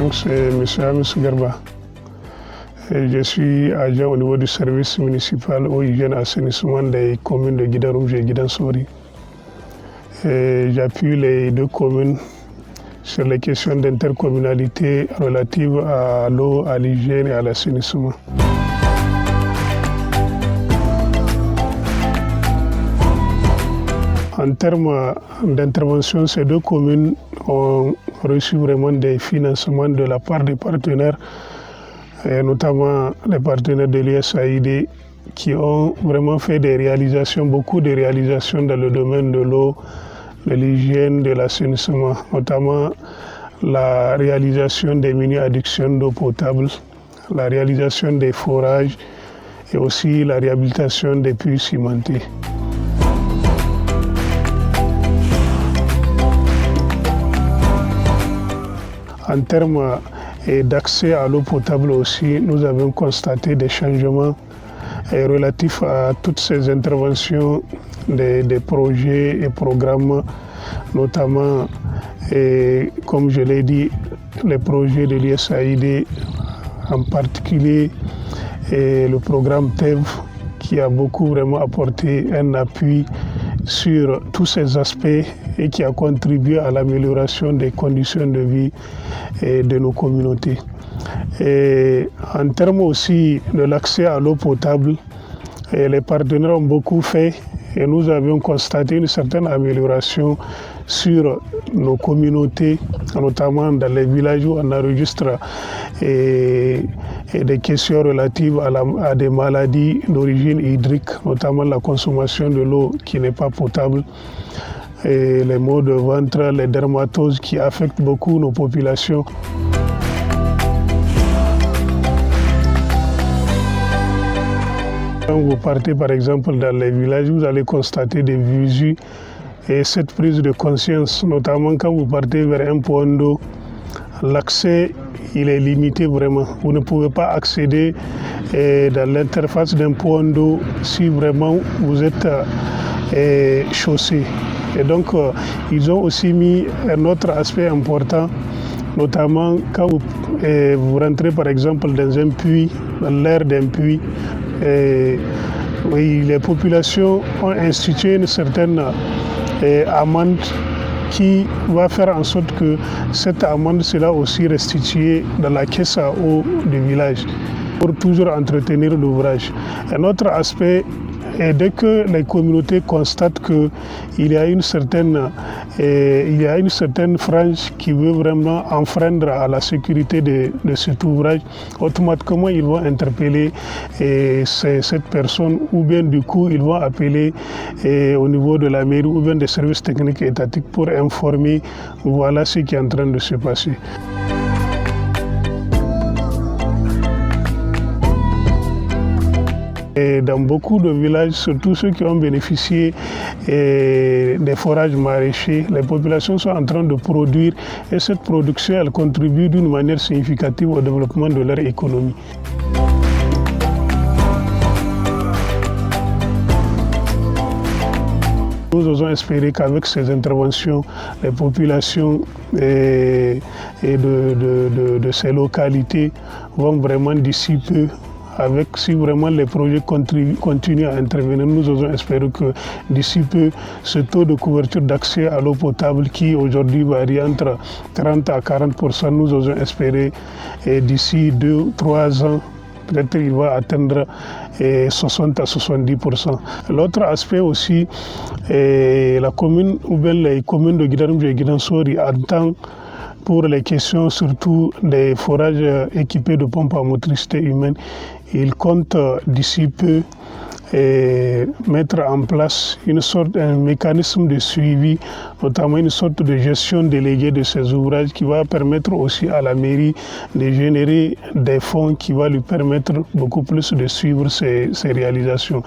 donc c'est M. Amis Garba. Et je suis agent au niveau du service municipal eau, hygiène, assainissement des communes de Guidarouge et Guidansori. J'appuie les deux communes sur les questions d'intercommunalité relatives à l'eau, à l'hygiène et à l'assainissement. En termes d'intervention, ces deux communes ont reçu vraiment des financements de la part des partenaires, et notamment les partenaires de l'USAID, qui ont vraiment fait des réalisations, beaucoup de réalisations dans le domaine de l'eau, de l'hygiène, de l'assainissement, notamment la réalisation des mini-addictions d'eau potable, la réalisation des forages et aussi la réhabilitation des puits cimentés. En termes d'accès à l'eau potable aussi, nous avons constaté des changements relatifs à toutes ces interventions des projets et programmes, notamment, comme je l'ai dit, les projets de l'USAID, en particulier le programme TEV, qui a beaucoup vraiment apporté un appui sur tous ces aspects et qui a contribué à l'amélioration des conditions de vie de nos communautés. Et en termes aussi de l'accès à l'eau potable, les partenaires ont beaucoup fait et nous avions constaté une certaine amélioration sur nos communautés, notamment dans les villages où on enregistre des questions relatives à des maladies d'origine hydrique, notamment la consommation de l'eau qui n'est pas potable, et les maux de ventre, les dermatoses qui affectent beaucoup nos populations. Quand vous partez par exemple dans les villages, vous allez constater des visus et cette prise de conscience, notamment quand vous partez vers un point d'eau, l'accès il est limité vraiment. Vous ne pouvez pas accéder dans l'interface d'un point d'eau si vraiment vous êtes chaussé. Et donc ils ont aussi mis un autre aspect important, notamment quand vous rentrez par exemple dans un puits, dans l'air d'un puits. Oui, les populations ont institué une certaine amende qui va faire en sorte que cette amende sera aussi restituée dans la caisse à eau du village pour toujours entretenir l'ouvrage. Un autre aspect est dès que les communautés constatent qu'il y a une certaine frange qui veut vraiment enfreindre à la sécurité de cet ouvrage, automatiquement ils vont interpeller cette personne ou bien du coup ils vont appeler au niveau de la mairie ou bien des services techniques étatiques pour informer voilà ce qui est en train de se passer. Et dans beaucoup de villages, surtout ceux qui ont bénéficié des forages maraîchers, les populations sont en train de produire et cette production elle contribue d'une manière significative au développement de leur économie. Nous osons espérer qu'avec ces interventions, les populations de ces localités vont vraiment d'ici peu, si vraiment les projets continuent à intervenir, nous osons espérer que d'ici peu, ce taux de couverture d'accès à l'eau potable qui aujourd'hui varie entre 30 à 40%, nous osons espérer d'ici 2-3 ans, peut-être qu'il va atteindre 60 à 70%. L'autre aspect aussi, la commune ou bien les communes de Guidarouge et Guidansori attendent pour les questions surtout des forages équipés de pompes à motricité humaine. Ils comptent d'ici peu mettre en place un mécanisme de suivi, notamment une sorte de gestion déléguée de ces ouvrages qui va permettre aussi à la mairie de générer des fonds qui va lui permettre beaucoup plus de suivre ces réalisations.